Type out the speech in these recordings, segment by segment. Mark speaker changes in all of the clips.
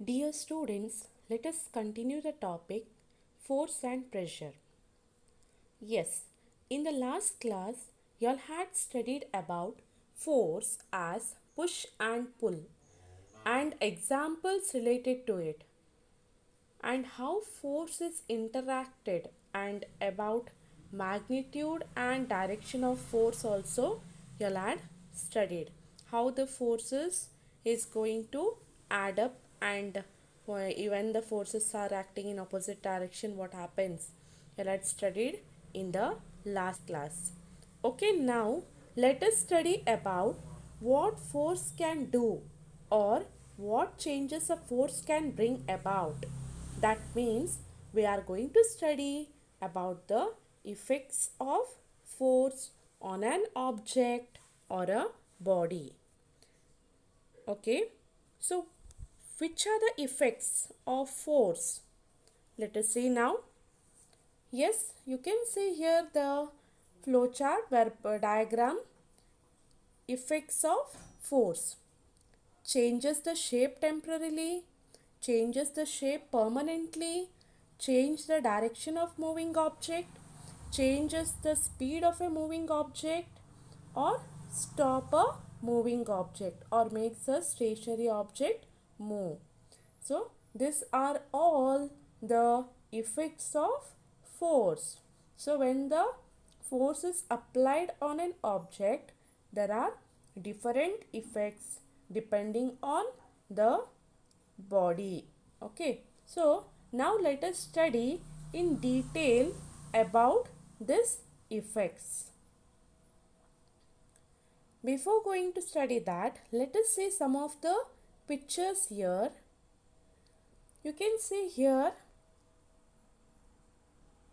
Speaker 1: Dear students, let us continue the topic force and pressure. Yes, in the last class, you all had studied about force as push and pull and examples related to it, and how force is interacted, and about magnitude and direction of force also you all had studied how the forces is going to add up, and even the forces are acting in opposite direction, what happens you all had studied in the last class. Okay, now let us study about what force can do, or what changes a force can bring about. That means we are going to study about the effects of force on an object or a body. Okay, so which are the effects of force? Let us see now. Yes, you can see here the flowchart where diagram effects of force. Changes the shape temporarily, changes the shape permanently, change the direction of moving object, changes the speed of a moving object, or stop a moving object, or makes a stationary object move. So these are all the effects of force. So when the force is applied on an object, there are different effects depending on the body. Okay, so now let us study in detail about these effects. Before going to study that, let us see some of the pictures here. You can see here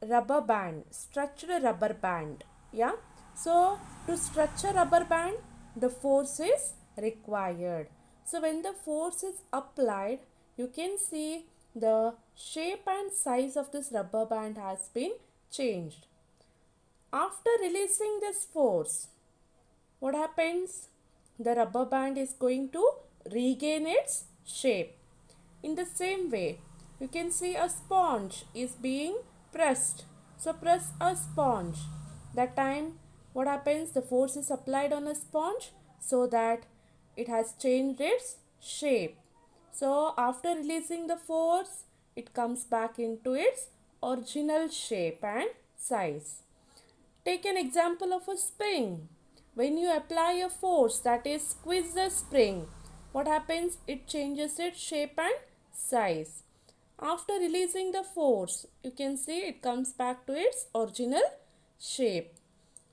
Speaker 1: rubber band, stretched rubber band. Yeah, so to stretch a rubber band, the force is required. So when the force is applied, you can see the shape and size of this rubber band has been changed. After releasing this force, what happens? The rubber band is going to regain its shape. In the same way, you can see a sponge is being pressed. So press a sponge. That time what happens? The force is applied on a sponge so that it has changed its shape. So after releasing the force, it comes back into its original shape and size. Take an example of a spring. When you apply a force, that is squeeze the spring, what happens? It changes its shape and size. After releasing the force, you can see it comes back to its original shape.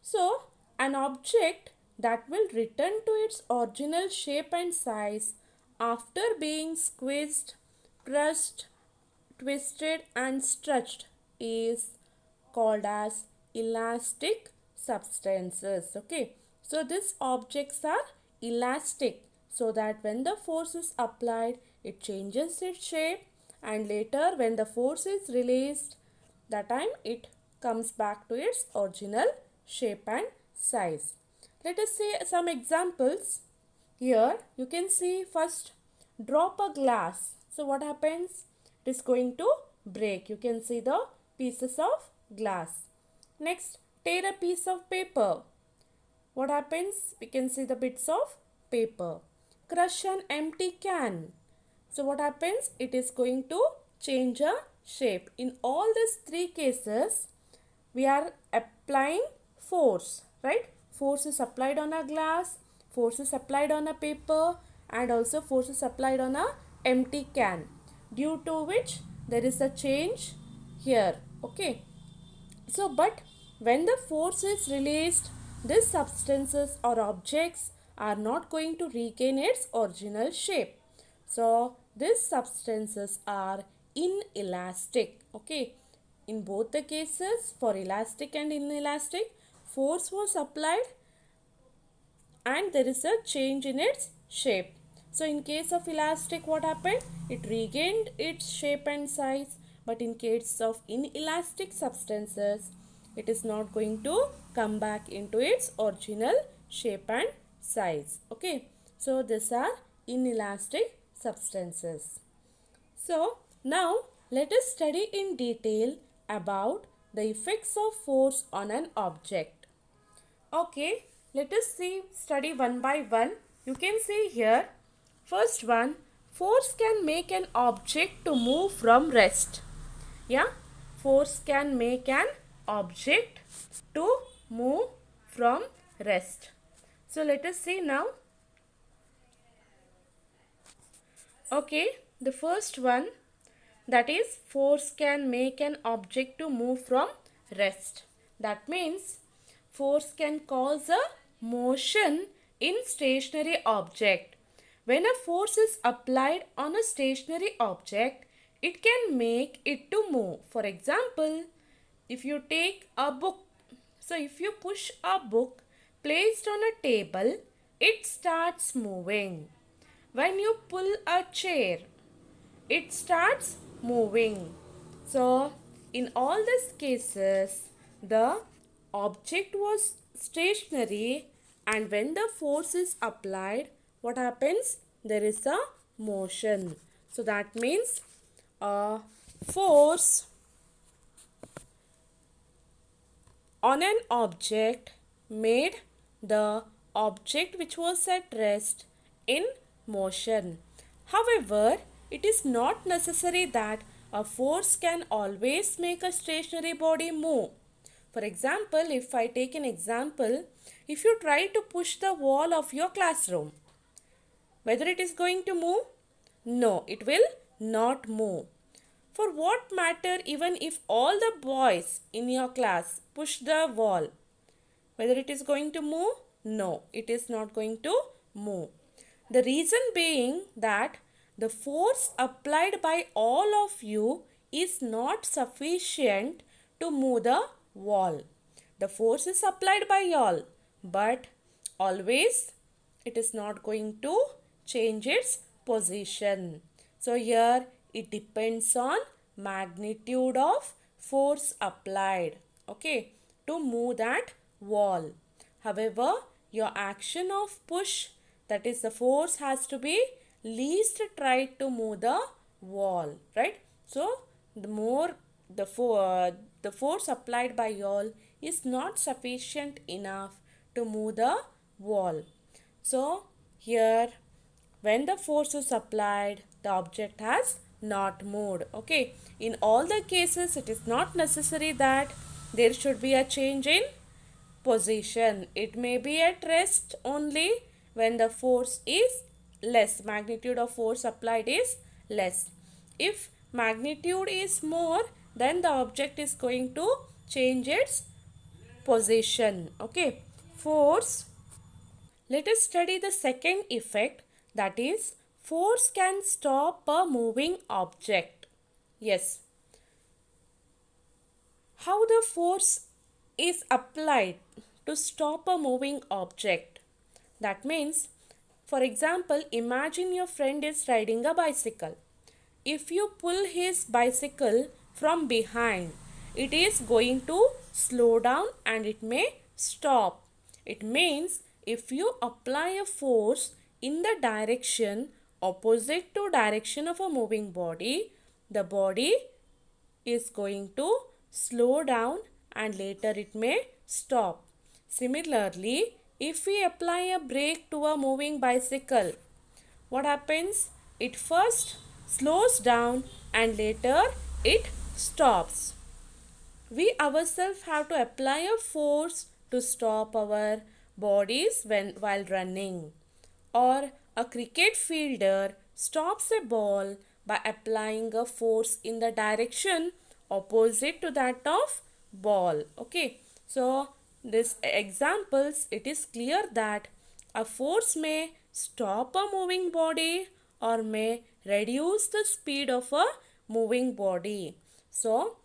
Speaker 1: So, an object that will return to its original shape and size after being squeezed, pressed, twisted and stretched is called as elastic substances. Okay, so these objects are elastic, so that when the force is applied, it changes its shape, and later when the force is released, that time it comes back to its original shape and size. Let us see some examples. Here you can see first, drop a glass. So what happens? It is going to break. You can see the pieces of glass. Next, tear a piece of paper. What happens? We can see the bits of paper. Crush an empty can. So what happens? It is going to change a shape. In all these three cases, we are applying force, right? Force is applied on a glass, force is applied on a paper, and also force is applied on a empty can, due to which there is a change here. Okay, so but when the force is released, these substances or objects are not going to regain its original shape. So these substances are inelastic. Okay, in both the cases, for elastic and inelastic, force was applied and there is a change in its shape. So in case of elastic, what happened? It regained its shape and size. But in case of inelastic substances, it is not going to come back into its original shape and size. Okay, so these are inelastic substances. So now let us study in detail about the effects of force on an object. Okay, let us study one by one. You can see here, first one, force can make an object to move from rest. Yeah, force can make an object to move from rest. So let us see now. Okay, the first one, that is force can make an object to move from rest. That means force can cause a motion in stationary object. When a force is applied on a stationary object, it can make it to move. For example, if you take a book, so if you push a book placed on a table, it starts moving. When you pull a chair, it starts moving. So, in all these cases, the object was stationary, and when the force is applied, what happens? There is a motion. So, that means a force on an object made the object which was at rest in motion. However, it is not necessary that a force can always make a stationary body move. For example, if I take an example, if you try to push the wall of your classroom, whether it is going to move? No, it will not move. For what matter even if all the boys in your class push the wall? Whether it is going to move? No, it is not going to move. The reason being that the force applied by all of you is not sufficient to move the wall. The force is applied by all, but always it is not going to change its position. So here it depends on magnitude of force applied, okay, to move that wall. However, your action of push, that is the force, has to be least tried to move the wall, right? So the more the force applied by y'all is not sufficient enough to move the wall. So here, when the force is applied, the object has not moved. Okay, in all the cases it is not necessary that there should be a change in position. It may be at rest only when the force is less, magnitude of force applied is less. If magnitude is more, then the object is going to change its position. Okay, force. Let us study the second effect, that is force can stop a moving object. Yes, how the force is applied to stop a moving object. That means, for example, imagine your friend is riding a bicycle. If you pull his bicycle from behind, it is going to slow down and it may stop. It means if you apply a force in the direction opposite to direction of a moving body, the body is going to slow down and later it may stop. Similarly, if we apply a brake to a moving bicycle, what happens? It first slows down and later it stops. We ourselves have to apply a force to stop our bodies while running. Or a cricket fielder stops a ball by applying a force in the direction opposite to that of ball. Okay, so this examples, it is clear that a force may stop a moving body or may reduce the speed of a moving body. So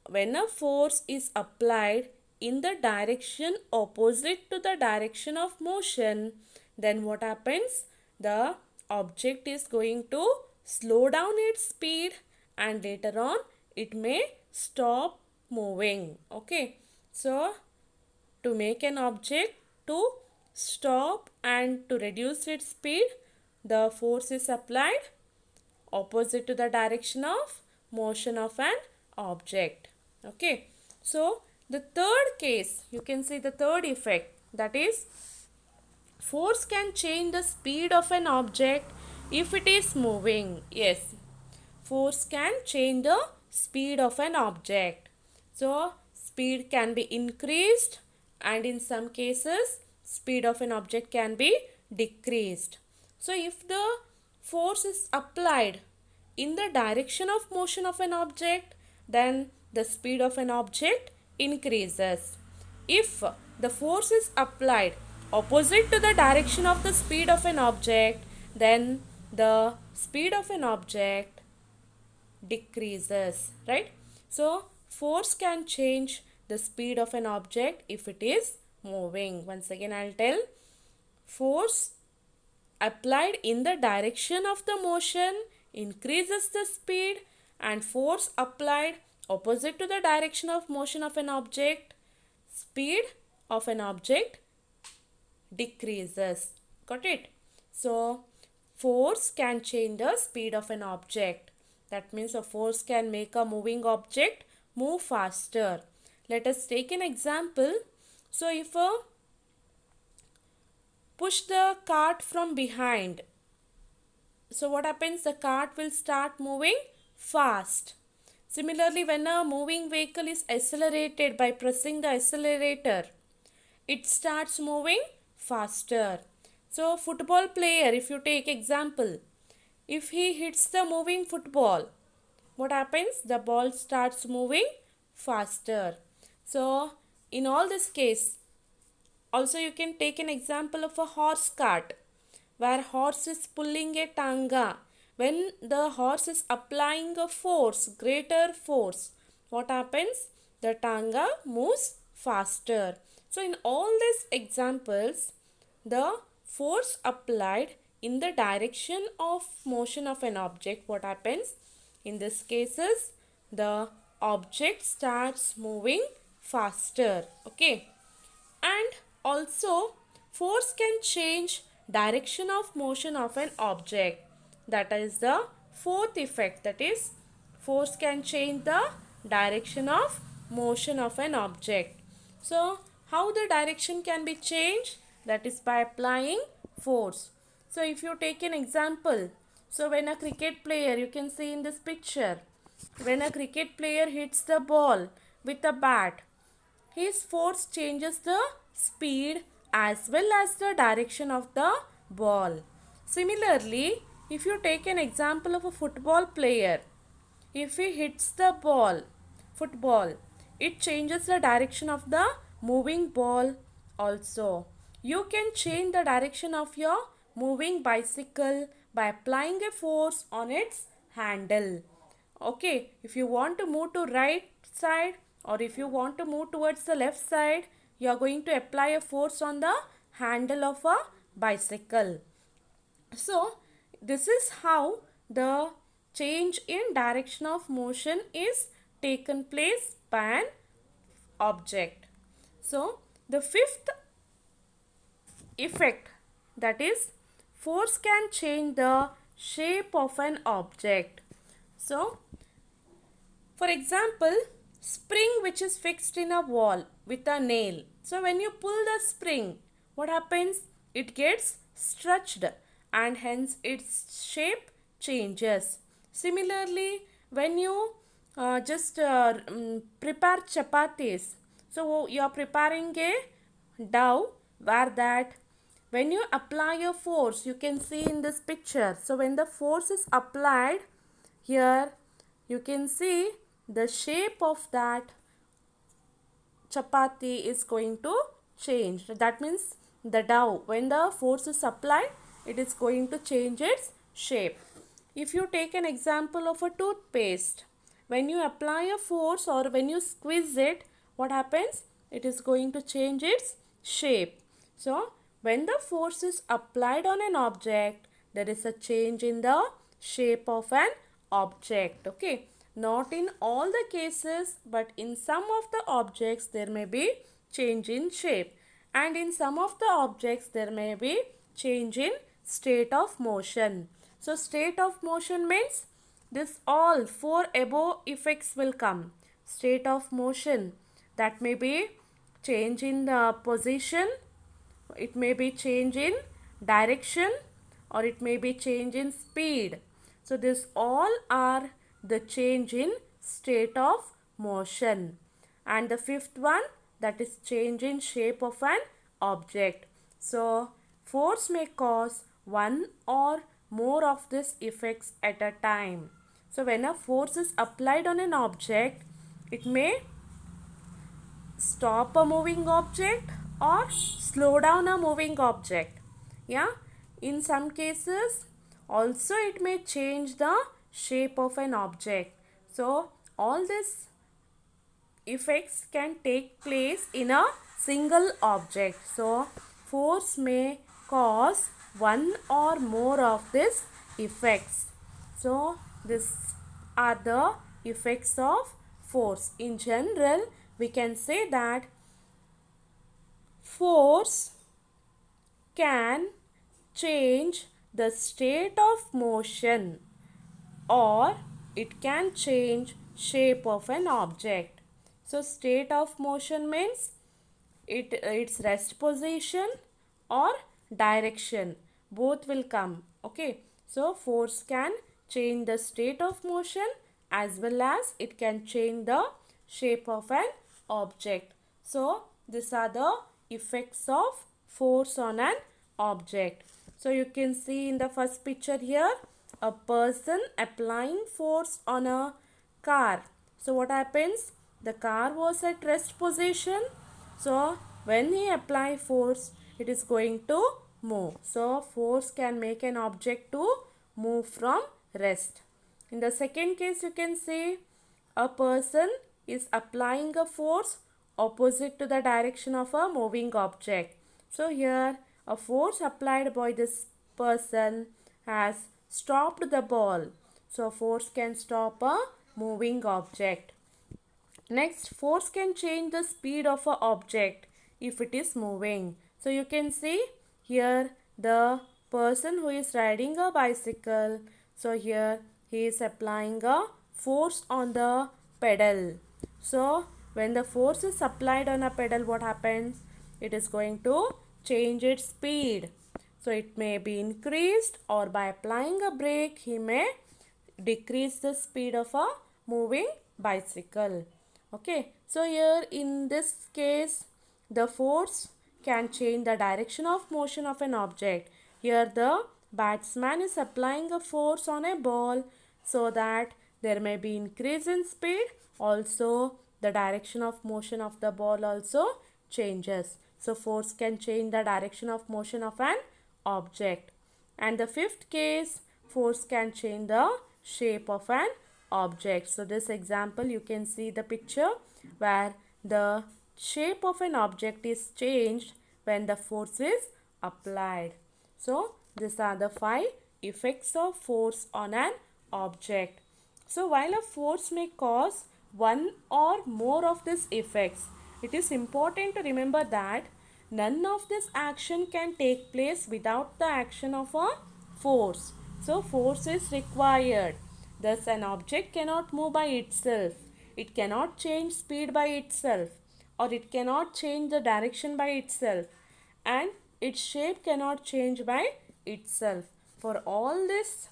Speaker 1: when a force is applied in the direction opposite to the direction of motion, then what happens? The object is going to slow down its speed and later on it may stop moving. Okay, so to make an object to stop and to reduce its speed, the force is applied opposite to the direction of motion of an object. Okay, so the third case, you can see the third effect, that is force can change the speed of an object if it is moving. Yes, force can change the speed of an object. So speed can be increased, and in some cases speed of an object can be decreased. So if the force is applied in the direction of motion of an object, then the speed of an object increases. If the force is applied opposite to the direction of the speed of an object, then the speed of an object decreases, right? So force can change the speed of an object if it is moving. Once again I'll tell, force applied in the direction of the motion increases the speed, and force applied opposite to the direction of motion of an object, speed of an object decreases. Got it? So force can change the speed of an object. That means a force can make a moving object move faster. Let us take an example. So if a push the cart from behind, so what happens? The cart will start moving fast. Similarly, when a moving vehicle is accelerated by pressing the accelerator, it starts moving faster. So football player, if you take example, if he hits the moving football, what happens? The ball starts moving faster. So in all this case, also you can take an example of a horse cart, where horse is pulling a tanga. When the horse is applying a force, greater force, what happens? The tanga moves faster. So in all these examples, the force applied in the direction of motion of an object, what happens? In these cases, the object starts moving faster. Okay. And also force can change direction of motion of an object. That is the fourth effect, that is force can change the direction of motion of an object. So how the direction can be changed? That is by applying force. So if you take an example, so when a cricket player, you can see in this picture, when a cricket player hits the ball with a bat, his force changes the speed as well as the direction of the ball. Similarly, if you take an example of a football player, if he hits the football, it changes the direction of the moving ball also. You can change the direction of your moving bicycle by applying a force on its handle. Okay, if you want to move to right side, or if you want to move towards the left side, you are going to apply a force on the handle of a bicycle. So this is how the change in direction of motion is taken place by an object. So the fifth effect, that is force can change the shape of an object. So for example, spring which is fixed in a wall with a nail. So when you pull the spring, what happens? It gets stretched and hence its shape changes. Similarly, when you prepare chapatis, so you are preparing a dough, where that when you apply a force, you can see in this picture. So when the force is applied here, you can see the shape of that chapati is going to change. That means the dough, when the force is applied, it is going to change its shape. If you take an example of a toothpaste, when you apply a force or when you squeeze it, what happens? It is going to change its shape. So when the force is applied on an object, there is a change in the shape of an object. Okay. Not in all the cases, but in some of the objects there may be change in shape, and in some of the objects there may be change in state of motion. So state of motion means this all four above effects will come. State of motion, that may be change in the position, it may be change in direction, or it may be change in speed. So this all are the change in state of motion. And the fifth one, that is change in shape of an object. So force may cause one or more of these effects at a time. So when a force is applied on an object, it may stop a moving object or slow down a moving object. Yeah, in some cases also it may change the shape of an object. So all these effects can take place in a single object. So force may cause one or more of these effects. So these are the effects of force. In general, we can say that force can change the state of motion, or it can change shape of an object. So state of motion means its rest position or direction, both will come. Okay, so force can change the state of motion as well as it can change the shape of an object. So these are the effects of force on an object. So you can see in the first picture here a person applying force on a car. So what happens? The car was at rest position. So when he apply force, it is going to move. So force can make an object to move from rest. In the second case, you can see a person is applying a force opposite to the direction of a moving object. So here a force applied by this person has stopped the ball. So force can stop a moving object. Next, force can change the speed of an object if it is moving. So you can see here the person who is riding a bicycle. So here he is applying a force on the pedal. So when the force is applied on a pedal, what happens? It is going to change its speed. So it may be increased, or by applying a brake he may decrease the speed of a moving bicycle. Okay, so here in this case the force can change the direction of motion of an object. Here the batsman is applying a force on a ball so that there may be increase in speed. Also the direction of motion of the ball also changes. So force can change the direction of motion of an object. And the fifth case, force can change the shape of an object. So this example, you can see the picture where the shape of an object is changed when the force is applied. So these are the 5 effects of force on an object. So while a force may cause one or more of these effects, it is important to remember that none of this action can take place without the action of a force. So force is required. Thus an object cannot move by itself. It cannot change speed by itself, or it cannot change the direction by itself, and its shape cannot change by itself. For all these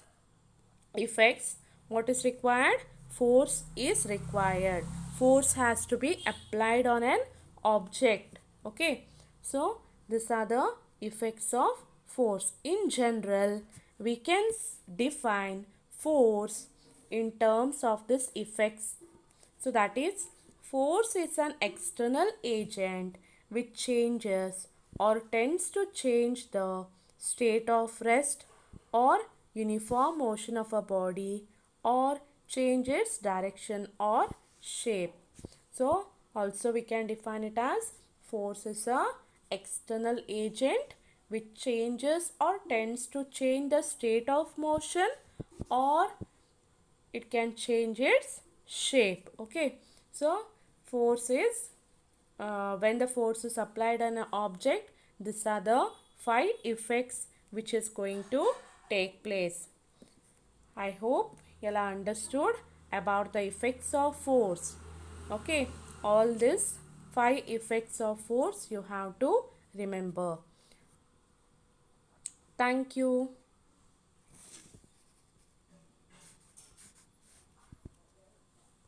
Speaker 1: effects, what is required? Force is required. Force has to be applied on an object. Okay, so these are the effects of force. In general, we can define force in terms of these effects. So that is, force is an external agent which changes or tends to change the state of rest or uniform motion of a body, or change its direction or shape. So also we can define it as force is a external agent which changes or tends to change the state of motion, or it can change its shape. Okay, so force is when the force is applied on an object, these are the 5 effects which is going to take place. I hope you all understood about the effects of force. Okay, all this 5 effects of force you have to remember. Thank you.